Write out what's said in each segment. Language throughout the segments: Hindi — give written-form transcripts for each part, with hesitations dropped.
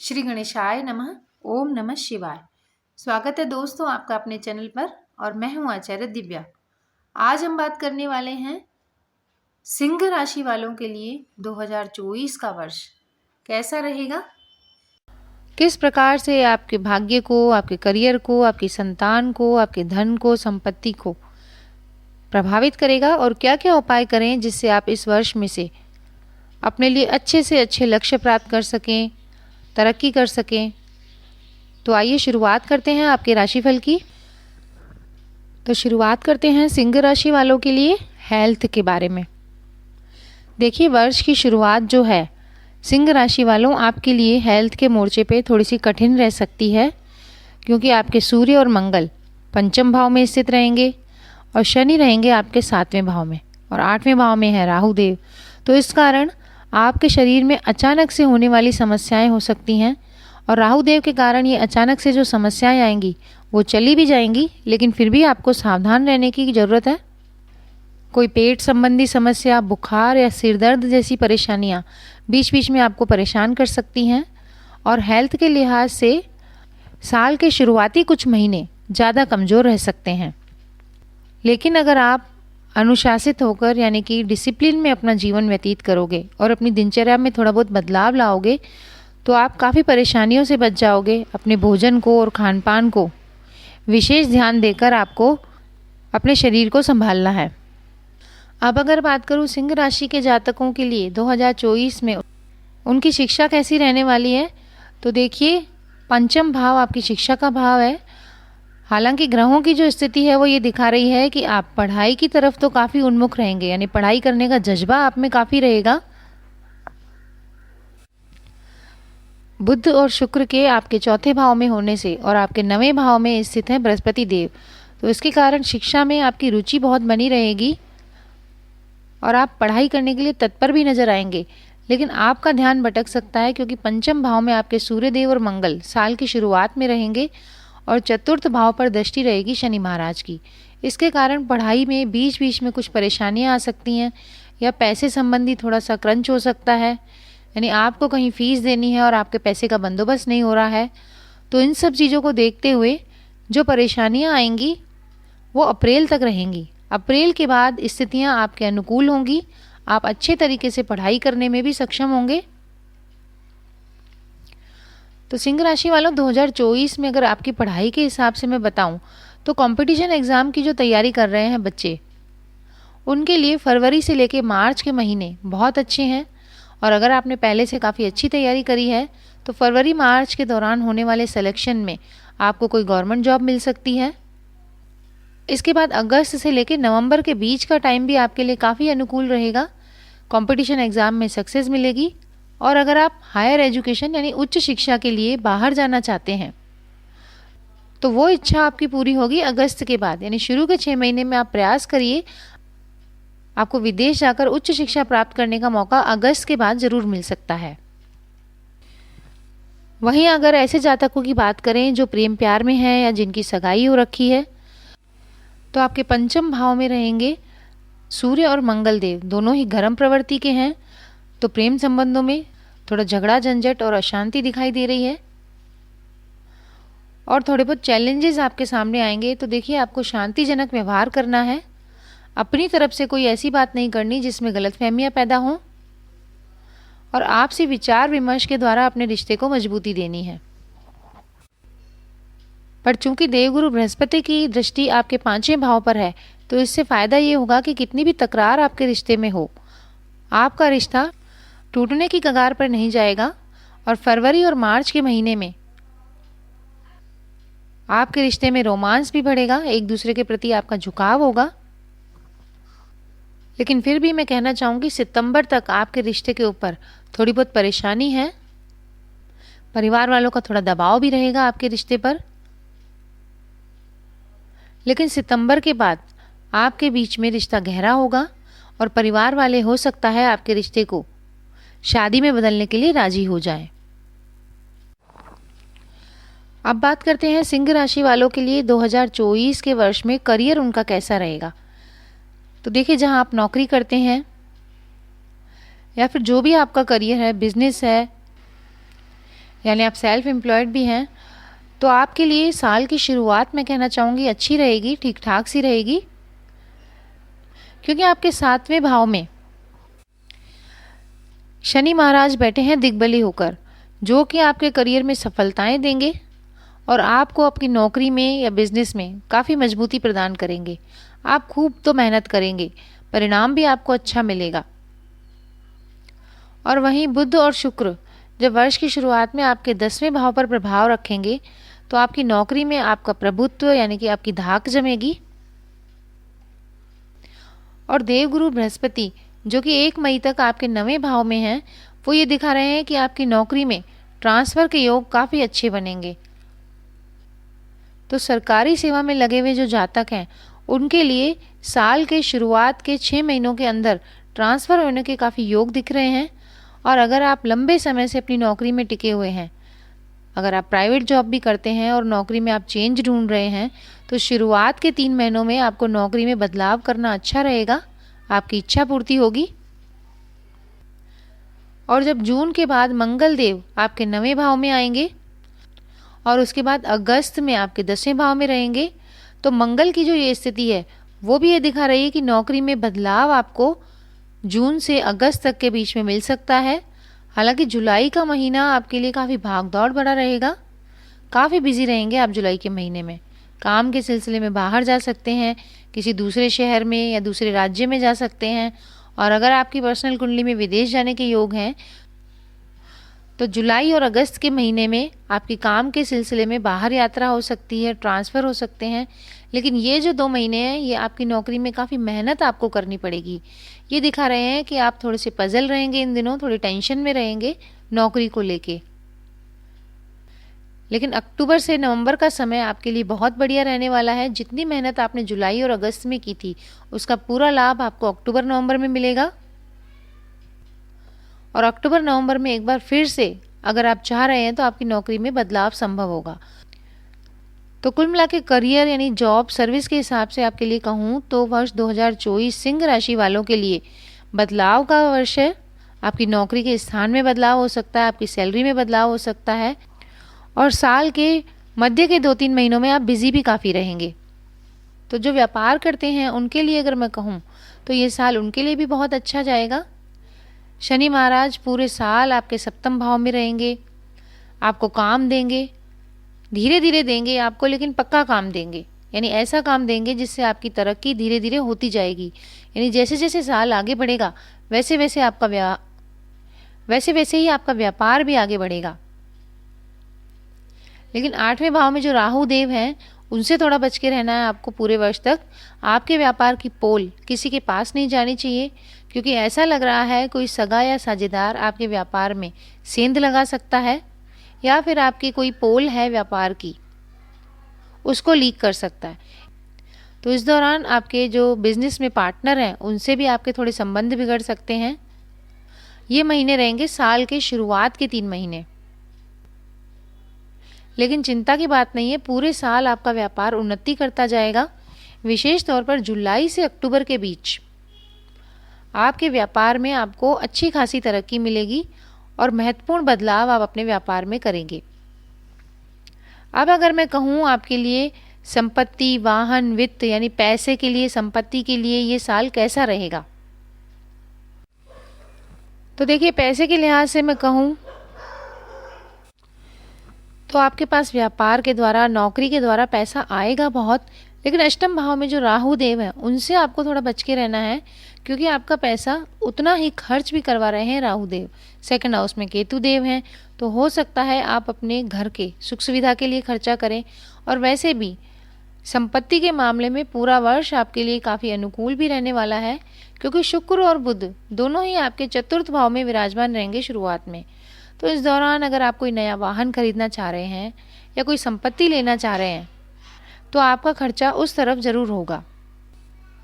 श्री गणेशाय नमः। ओम नमः शिवाय। स्वागत है दोस्तों आपका अपने चैनल पर और मैं हूं आचार्य दिव्या। आज हम बात करने वाले हैं सिंह राशि वालों के लिए 2024 का वर्ष कैसा रहेगा, किस प्रकार से आपके भाग्य को, आपके करियर को, आपकी संतान को, आपके धन को, संपत्ति को प्रभावित करेगा और क्या क्या उपाय करें जिससे आप इस वर्ष में से अपने लिए अच्छे से अच्छे लक्ष्य प्राप्त कर सकें, तरक्की कर सकें। तो आइए शुरुआत करते हैं आपके राशिफल की। तो शुरुआत करते हैं सिंह राशि वालों के लिए हेल्थ के बारे में। देखिए, वर्ष की शुरुआत जो है सिंह राशि वालों आपके लिए हेल्थ के मोर्चे पे थोड़ी सी कठिन रह सकती है, क्योंकि आपके सूर्य और मंगल पंचम भाव में स्थित रहेंगे और शनि रहेंगे आपके 7वें भाव में और 8वें भाव में है राहु देव। तो इस कारण आपके शरीर में अचानक से होने वाली समस्याएं हो सकती हैं और राहु देव के कारण ये अचानक से जो समस्याएं आएंगी वो चली भी जाएंगी, लेकिन फिर भी आपको सावधान रहने की ज़रूरत है। कोई पेट संबंधी समस्या, बुखार या सिर दर्द जैसी परेशानियां बीच बीच में आपको परेशान कर सकती हैं और हेल्थ के लिहाज से साल के शुरुआती कुछ महीने ज़्यादा कमज़ोर रह सकते हैं। लेकिन अगर आप अनुशासित होकर यानी कि डिसिप्लिन में अपना जीवन व्यतीत करोगे और अपनी दिनचर्या में थोड़ा बहुत बदलाव लाओगे तो आप काफ़ी परेशानियों से बच जाओगे। अपने भोजन को और खान पान को विशेष ध्यान देकर आपको अपने शरीर को संभालना है। अब अगर बात करूं सिंह राशि के जातकों के लिए 2024 में उनकी शिक्षा कैसी रहने वाली है, तो देखिए, पंचम भाव आपकी शिक्षा का भाव है। हालांकि ग्रहों की जो स्थिति है वो ये दिखा रही है कि आप पढ़ाई की तरफ तो काफ़ी उन्मुख रहेंगे, यानी पढ़ाई करने का जज्बा आप में काफ़ी रहेगा। बुध और शुक्र के आपके चौथे भाव में होने से और आपके 9वें भाव में स्थित है बृहस्पति देव, तो इसके कारण शिक्षा में आपकी रुचि बहुत बनी रहेगी और आप पढ़ाई करने के लिए तत्पर भी नजर आएंगे। लेकिन आपका ध्यान भटक सकता है क्योंकि पंचम भाव में आपके सूर्य देव और मंगल साल की शुरुआत में रहेंगे और चतुर्थ भाव पर दृष्टि रहेगी शनि महाराज की। इसके कारण पढ़ाई में बीच बीच में कुछ परेशानियां आ सकती हैं या पैसे संबंधी थोड़ा सा क्रंच हो सकता है, यानी आपको कहीं फीस देनी है और आपके पैसे का बंदोबस्त नहीं हो रहा है। तो इन सब चीज़ों को देखते हुए जो परेशानियां आएंगी वो अप्रैल तक रहेंगी। अप्रैल के बाद स्थितियां आपके अनुकूल होंगी, आप अच्छे तरीके से पढ़ाई करने में भी सक्षम होंगे। तो सिंह राशि वालों 2024 में अगर आपकी पढ़ाई के हिसाब से मैं बताऊं तो कंपटीशन एग्ज़ाम की जो तैयारी कर रहे हैं बच्चे, उनके लिए फरवरी से लेके मार्च के महीने बहुत अच्छे हैं। और अगर आपने पहले से काफ़ी अच्छी तैयारी करी है तो फरवरी मार्च के दौरान होने वाले सिलेक्शन में आपको कोई गवर्नमेंट जॉब मिल सकती है। इसके बाद अगस्त से लेकर नवंबर के बीच का टाइम भी आपके लिए काफ़ी अनुकूल रहेगा, कंपटीशन एग्ज़ाम में सक्सेस मिलेगी। और अगर आप हायर एजुकेशन यानी उच्च शिक्षा के लिए बाहर जाना चाहते हैं तो वो इच्छा आपकी पूरी होगी अगस्त के बाद, यानी शुरू के 6 महीने में आप प्रयास करिए, आपको विदेश जाकर उच्च शिक्षा प्राप्त करने का मौका अगस्त के बाद जरूर मिल सकता है। वहीं अगर ऐसे जातकों की बात करें जो प्रेम प्यार में हैं या जिनकी सगाई हो रखी है, तो आपके पंचम भाव में रहेंगे सूर्य और मंगल देव, दोनों ही गर्म प्रवृत्ति के हैं। तो प्रेम संबंधों में थोड़ा झगड़ा झंझट और अशांति दिखाई दे रही है और थोड़े बहुत चैलेंजेस आपके सामने आएंगे। तो देखिए, आपको शांतिजनक व्यवहार करना है, अपनी तरफ से कोई ऐसी बात नहीं करनी जिसमें गलतफहमियां पैदा हों और आपसी विचार विमर्श के द्वारा अपने रिश्ते को मजबूती देनी है। पर चूंकि देवगुरु बृहस्पति की दृष्टि आपके 5वें भाव पर है, तो इससे फायदा ये होगा कि कितनी भी तकरार आपके रिश्ते में हो, आपका रिश्ता टूटने की कगार पर नहीं जाएगा और फरवरी और मार्च के महीने में आपके रिश्ते में रोमांस भी बढ़ेगा, एक दूसरे के प्रति आपका झुकाव होगा। लेकिन फिर भी मैं कहना चाहूँगी सितंबर तक आपके रिश्ते के ऊपर थोड़ी बहुत परेशानी है, परिवार वालों का थोड़ा दबाव भी रहेगा आपके रिश्ते पर। लेकिन सितंबर के बाद आपके बीच में रिश्ता गहरा होगा और परिवार वाले हो सकता है आपके रिश्ते को शादी में बदलने के लिए राजी हो जाएं। अब बात करते हैं सिंह राशि वालों के लिए 2024 के वर्ष में करियर उनका कैसा रहेगा। तो देखिए, जहां आप नौकरी करते हैं या फिर जो भी आपका करियर है, बिजनेस है यानी आप सेल्फ एम्प्लॉयड भी हैं, तो आपके लिए साल की शुरुआत मैं कहना चाहूँगी अच्छी रहेगी, ठीक ठाक सी रहेगी, क्योंकि आपके 7वें भाव में शनि महाराज बैठे हैं दिग्बली होकर, जो कि आपके करियर में सफलताएं देंगे और आपको अपनी नौकरी में या बिजनेस में काफ़ी मजबूती प्रदान करेंगे। आप खूब तो मेहनत करेंगे, परिणाम भी आपको अच्छा मिलेगा। और वहीं बुध और शुक्र जब वर्ष की शुरुआत में आपके 10वें भाव पर प्रभाव रखेंगे, तो आपकी नौकरी में आपका प्रभुत्व यानी कि आपकी धाक जमेगी। और देवगुरु बृहस्पति जो कि 1 मई तक आपके 9वें भाव में हैं, वो ये दिखा रहे हैं कि आपकी नौकरी में ट्रांसफ़र के योग काफ़ी अच्छे बनेंगे। तो सरकारी सेवा में लगे हुए जो जातक हैं, उनके लिए साल के शुरुआत के 6 महीनों के अंदर ट्रांसफ़र होने के काफ़ी योग दिख रहे हैं। और अगर आप लंबे समय से अपनी नौकरी में टिके हुए हैं, अगर आप प्राइवेट जॉब भी करते हैं और नौकरी में आप चेंज ढूंढ रहे हैं, तो शुरुआत के 3 महीनों में आपको नौकरी में बदलाव करना अच्छा रहेगा, आपकी इच्छा पूर्ति होगी। और जब जून के बाद मंगल देव आपके 9वें भाव में आएंगे और उसके बाद अगस्त में आपके 10वें भाव में रहेंगे, तो मंगल की जो ये स्थिति है वो भी ये दिखा रही है कि नौकरी में बदलाव आपको जून से अगस्त तक के बीच में मिल सकता है। हालांकि जुलाई का महीना आपके लिए काफ़ी भाग दौड़ भरा रहेगा, काफ़ी बिजी रहेंगे आप जुलाई के महीने में। काम के सिलसिले में बाहर जा सकते हैं, किसी दूसरे शहर में या दूसरे राज्य में जा सकते हैं। और अगर आपकी पर्सनल कुंडली में विदेश जाने के योग हैं, तो जुलाई और अगस्त के महीने में आपकी काम के सिलसिले में बाहर यात्रा हो सकती है, ट्रांसफ़र हो सकते हैं। लेकिन ये जो 2 महीने हैं, ये आपकी नौकरी में काफ़ी मेहनत आपको करनी पड़ेगी। ये दिखा रहे हैं कि आप थोड़े से पजल रहेंगे इन दिनों, थोड़ी टेंशन में रहेंगे नौकरी को लेके। लेकिन अक्टूबर से नवंबर का समय आपके लिए बहुत बढ़िया रहने वाला है। जितनी मेहनत आपने जुलाई और अगस्त में की थी, उसका पूरा लाभ आपको अक्टूबर नवंबर में मिलेगा। और अक्टूबर नवंबर में एक बार फिर से अगर आप चाह रहे हैं, तो आपकी नौकरी में बदलाव संभव होगा। तो कुल मिला के करियर यानी जॉब सर्विस के हिसाब से आपके लिए कहूँ तो वर्ष 2024 सिंह राशि वालों के लिए बदलाव का वर्ष है। आपकी नौकरी के स्थान में बदलाव हो सकता है, आपकी सैलरी में बदलाव हो सकता है, और साल के मध्य के 2-3 महीनों में आप बिजी भी काफ़ी रहेंगे। तो जो व्यापार करते हैं उनके लिए अगर मैं कहूँ, तो ये साल उनके लिए भी बहुत अच्छा जाएगा। शनि महाराज पूरे साल आपके 7वें भाव में रहेंगे, आपको काम देंगे, धीरे धीरे देंगे आपको, लेकिन पक्का काम देंगे। यानी ऐसा काम देंगे जिससे आपकी तरक्की धीरे धीरे होती जाएगी। यानी जैसे जैसे साल आगे बढ़ेगा, वैसे वैसे ही आपका व्यापार भी आगे बढ़ेगा। लेकिन 8वें भाव में जो राहु देव हैं, उनसे थोड़ा बच के रहना है आपको पूरे वर्ष तक। आपके व्यापार की पोल किसी के पास नहीं जानी चाहिए, क्योंकि ऐसा लग रहा है कोई सगा या साझेदार आपके व्यापार में सेंध लगा सकता है, या फिर आपकी कोई पोल है व्यापार की, उसको लीक कर सकता है। तो इस दौरान आपके जो बिजनेस में पार्टनर हैं, उनसे भी आपके थोड़े संबंध बिगड़ सकते हैं। ये महीने रहेंगे साल के शुरुआत के 3 महीने। लेकिन चिंता की बात नहीं है, पूरे साल आपका व्यापार उन्नति करता जाएगा। विशेष तौर पर जुलाई से अक्टूबर के बीच आपके व्यापार में आपको अच्छी खासी तरक्की मिलेगी और महत्वपूर्ण बदलाव आप अपने व्यापार में करेंगे। अब अगर मैं कहूँ आपके लिए संपत्ति, वाहन, वित्त यानी पैसे के लिए, संपत्ति के लिए ये साल कैसा रहेगा, तो देखिए पैसे के लिहाज से मैं कहूँ तो आपके पास व्यापार के द्वारा, नौकरी के द्वारा पैसा आएगा बहुत। लेकिन अष्टम भाव में जो राहु देव है, उनसे आपको थोड़ा बच के रहना है, क्योंकि आपका पैसा उतना ही खर्च भी करवा रहे हैं राहु देव। 2nd हाउस में केतु देव हैं, तो हो सकता है आप अपने घर के सुख सुविधा के लिए खर्चा करें। और वैसे भी संपत्ति के मामले में पूरा वर्ष आपके लिए काफ़ी अनुकूल भी रहने वाला है, क्योंकि शुक्र और बुध दोनों ही आपके 4th भाव में विराजमान रहेंगे शुरुआत में। तो इस दौरान अगर आप कोई नया वाहन खरीदना चाह रहे हैं या कोई संपत्ति लेना चाह रहे हैं, तो आपका खर्चा उस तरफ ज़रूर होगा।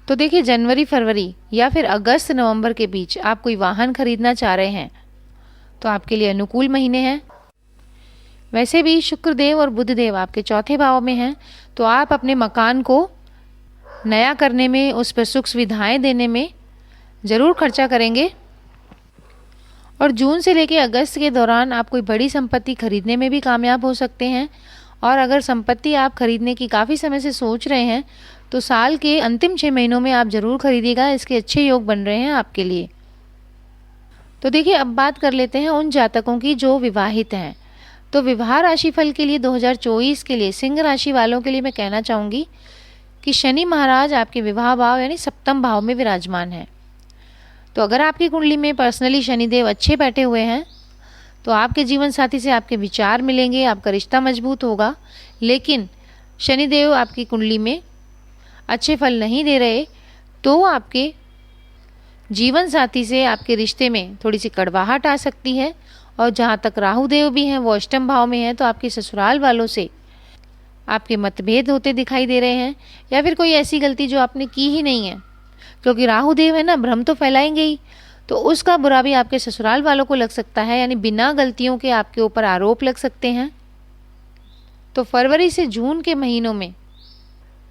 तो देखिए जनवरी, फरवरी या फिर अगस्त, नवंबर के बीच आप कोई वाहन खरीदना चाह रहे हैं, तो आपके लिए अनुकूल महीने हैं। वैसे भी शुक्रदेव और बुधदेव आपके 4थे भाव में हैं, तो आप अपने मकान को नया करने में, उस पर सुख सुविधाएं देने में ज़रूर खर्चा करेंगे। और जून से लेकर अगस्त के दौरान आप कोई बड़ी संपत्ति खरीदने में भी कामयाब हो सकते हैं। और अगर संपत्ति आप खरीदने की काफ़ी समय से सोच रहे हैं तो साल के अंतिम 6 महीनों में आप ज़रूर खरीदिएगा, इसके अच्छे योग बन रहे हैं आपके लिए। तो देखिए, अब बात कर लेते हैं उन जातकों की जो विवाहित हैं। तो विवाह राशिफल के लिए 2024 के लिए सिंह राशि वालों के लिए मैं कहना चाहूँगी कि शनि महाराज आपके विवाह भाव यानी सप्तम भाव में विराजमान है। तो अगर आपकी कुंडली में पर्सनली शनिदेव अच्छे बैठे हुए हैं तो आपके जीवन साथी से आपके विचार मिलेंगे, आपका रिश्ता मजबूत होगा। लेकिन शनिदेव आपकी कुंडली में अच्छे फल नहीं दे रहे तो आपके जीवन साथी से आपके रिश्ते में थोड़ी सी कड़वाहट आ सकती है। और जहाँ तक राहु देव भी हैं, वो अष्टम भाव में हैं, तो आपके ससुराल वालों से आपके मतभेद होते दिखाई दे रहे हैं, या फिर कोई ऐसी गलती जो आपने की ही नहीं है, क्योंकि राहु देव है ना, भ्रम तो फैलाएंगे ही, तो उसका बुरा भी आपके ससुराल वालों को लग सकता है, यानी बिना गलतियों के आपके ऊपर आरोप लग सकते हैं। तो फरवरी से जून के महीनों में,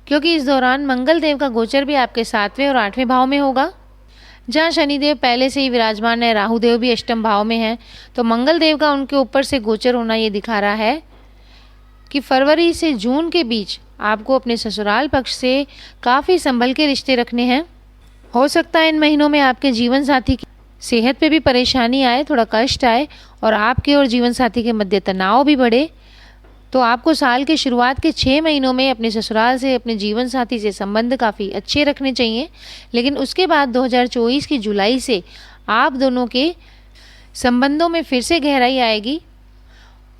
क्योंकि इस दौरान मंगल देव का गोचर भी आपके 7वें और 8वें भाव में होगा, जहाँ शनिदेव पहले से ही विराजमान है, राहु देव भी अष्टम भाव में है, तो मंगल देव का उनके ऊपर से गोचर होना ये दिखा रहा है कि फरवरी से जून के बीच आपको अपने ससुराल पक्ष से काफ़ी संभल के रिश्ते रखने हैं। हो सकता है इन महीनों में आपके जीवन साथी की सेहत पे भी परेशानी आए, थोड़ा कष्ट आए, और आपके और जीवन साथी के मध्य तनाव भी बढ़े। तो आपको साल के शुरुआत के 6 महीनों में अपने ससुराल से, अपने जीवन साथी से संबंध काफ़ी अच्छे रखने चाहिए। लेकिन उसके बाद 2024 की जुलाई से आप दोनों के संबंधों में फिर से गहराई आएगी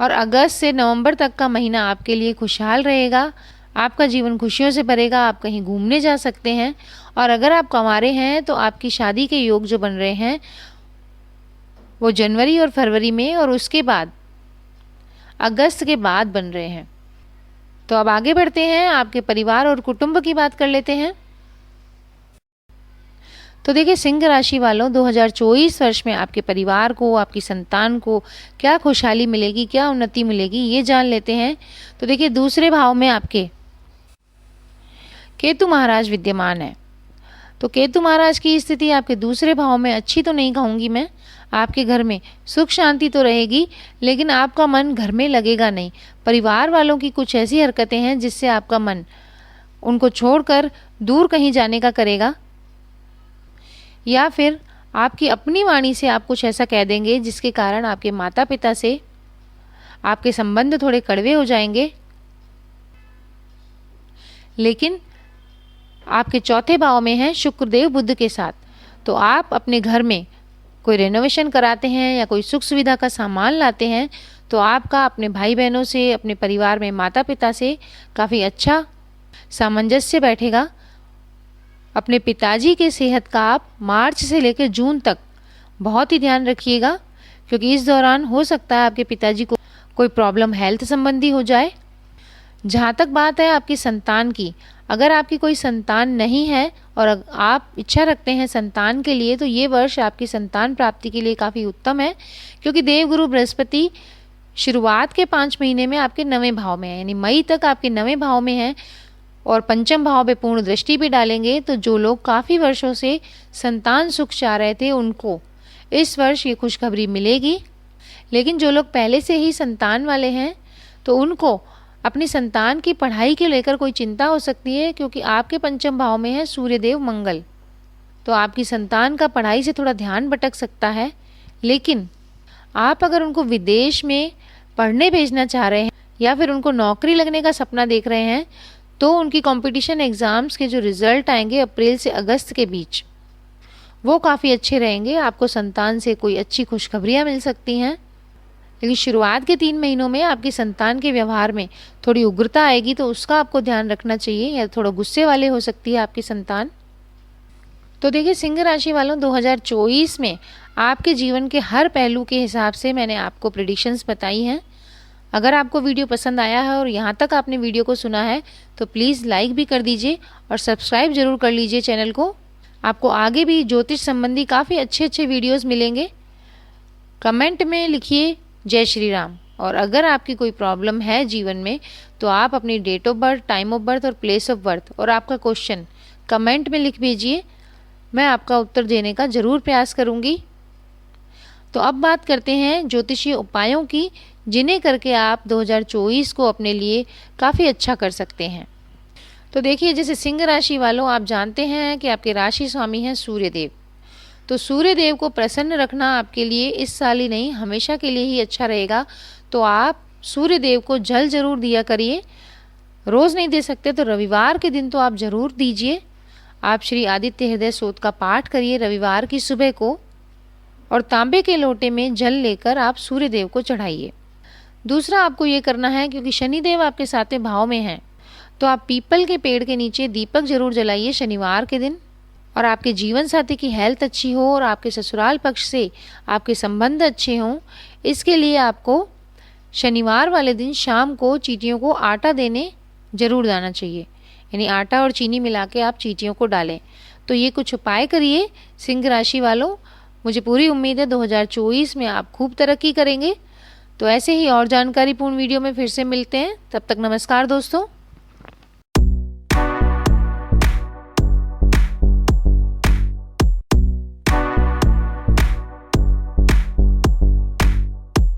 और अगस्त से नवंबर तक का महीना आपके लिए खुशहाल रहेगा। आपका जीवन खुशियों से भरेगा, आप कहीं घूमने जा सकते हैं। और अगर आप कुंवारे हैं तो आपकी शादी के योग जो बन रहे हैं वो जनवरी और फरवरी में, और उसके बाद अगस्त के बाद बन रहे हैं। तो अब आगे बढ़ते हैं, आपके परिवार और कुटुंब की बात कर लेते हैं। तो देखिए, सिंह राशि वालों, 2024 वर्ष में आपके परिवार को, आपकी संतान को क्या खुशहाली मिलेगी, क्या उन्नति मिलेगी, ये जान लेते हैं। तो देखिए, दूसरे भाव में आपके केतु महाराज विद्यमान है। तो केतु महाराज की स्थिति आपके दूसरे भाव में अच्छी तो नहीं कहूँगी मैं। आपके घर में सुख शांति तो रहेगी, लेकिन आपका मन घर में लगेगा नहीं। परिवार वालों की कुछ ऐसी हरकतें हैं जिससे आपका मन उनको छोड़कर दूर कहीं जाने का करेगा, या फिर आपकी अपनी वाणी से आप कुछ ऐसा कह देंगे जिसके कारण आपके माता पिता से आपके संबंध थोड़े कड़वे हो जाएंगे। लेकिन आपके चौथे भाव में है शुक्रदेव बुध के साथ, तो आप अपने घर में कोई रेनोवेशन कराते हैं या कोई सुख सुविधा का सामान लाते हैं तो आपका अपने भाई बहनों से, अपने परिवार में माता पिता से काफ़ी अच्छा सामंजस्य बैठेगा। अपने पिताजी के सेहत का आप मार्च से लेकर जून तक बहुत ही ध्यान रखिएगा, क्योंकि इस दौरान हो सकता है आपके पिताजी को कोई प्रॉब्लम हेल्थ संबंधी हो जाए। जहाँ तक बात है आपकी संतान की, अगर आपकी कोई संतान नहीं है और आप इच्छा रखते हैं संतान के लिए, तो ये वर्ष आपकी संतान प्राप्ति के लिए काफ़ी उत्तम है, क्योंकि देवगुरु बृहस्पति शुरुआत के 5 महीने में आपके 9वें भाव में है, यानी मई तक आपके 9वें भाव में है और पंचम भाव पे पूर्ण दृष्टि भी डालेंगे। तो जो लोग काफ़ी वर्षों से संतान सुख चाह रहे थे उनको इस वर्ष ये खुशखबरी मिलेगी। लेकिन जो लोग पहले से ही संतान वाले हैं तो उनको अपनी संतान की पढ़ाई के लेकर कोई चिंता हो सकती है, क्योंकि आपके पंचम भाव में है सूर्यदेव मंगल, तो आपकी संतान का पढ़ाई से थोड़ा ध्यान भटक सकता है। लेकिन आप अगर उनको विदेश में पढ़ने भेजना चाह रहे हैं या फिर उनको नौकरी लगने का सपना देख रहे हैं, तो उनकी कंपटीशन एग्ज़ाम्स के जो रिज़ल्ट आएंगे अप्रैल से अगस्त के बीच, वो काफ़ी अच्छे रहेंगे। आपको संतान से कोई अच्छी खुशखबरियाँ मिल सकती हैं। लेकिन शुरुआत के 3 महीनों में आपकी संतान के व्यवहार में थोड़ी उग्रता आएगी, तो उसका आपको ध्यान रखना चाहिए, या थोड़ा गुस्से वाले हो सकती है आपकी संतान। तो देखिए, सिंह राशि वालों, 2024 में आपके जीवन के हर पहलू के हिसाब से मैंने आपको प्रेडिक्शंस बताई हैं। अगर आपको वीडियो पसंद आया है और यहाँ तक आपने वीडियो को सुना है तो प्लीज़ लाइक भी कर दीजिए और सब्सक्राइब ज़रूर कर लीजिए चैनल को। आपको आगे भी ज्योतिष संबंधी काफ़ी अच्छे वीडियोज़ मिलेंगे। कमेंट में लिखिए जय श्री राम, और अगर आपकी कोई प्रॉब्लम है जीवन में तो आप अपनी date of birth, time of birth और प्लेस ऑफ बर्थ और आपका क्वेश्चन कमेंट में लिख भेजिए। मैं आपका उत्तर देने का ज़रूर प्रयास करूँगी। तो अब बात करते हैं ज्योतिषीय उपायों की, जिन्हें करके आप 2024 को अपने लिए काफ़ी अच्छा कर सकते हैं। तो देखिए, जैसे सिंह राशि वालों, आप जानते हैं कि आपके राशि स्वामी हैं सूर्यदेव। तो सूर्यदेव को प्रसन्न रखना आपके लिए इस साल ही नहीं, हमेशा के लिए ही अच्छा रहेगा। तो आप सूर्यदेव को जल जरूर दिया करिए। रोज़ नहीं दे सकते तो रविवार के दिन तो आप ज़रूर दीजिए। आप श्री आदित्य हृदय स्तोत्र का पाठ करिए रविवार की सुबह को, और तांबे के लोटे में जल लेकर आप सूर्यदेव को चढ़ाइए। दूसरा आपको ये करना है, क्योंकि शनिदेव आपके 7वें भाव में हैं, तो आप पीपल के पेड़ के नीचे दीपक जरूर जलाइए शनिवार के दिन। और आपके जीवन साथी की हेल्थ अच्छी हो और आपके ससुराल पक्ष से आपके संबंध अच्छे हों, इसके लिए आपको शनिवार वाले दिन शाम को चींटियों को आटा देने जरूर जाना चाहिए। यानी आटा और चीनी मिला के आप चींटियों को डालें। तो ये कुछ उपाय करिए सिंह राशि वालों। मुझे पूरी उम्मीद है 2024 में आप खूब तरक्की करेंगे। तो ऐसे ही और जानकारीपूर्ण वीडियो में फिर से मिलते हैं। तब तक नमस्कार दोस्तों।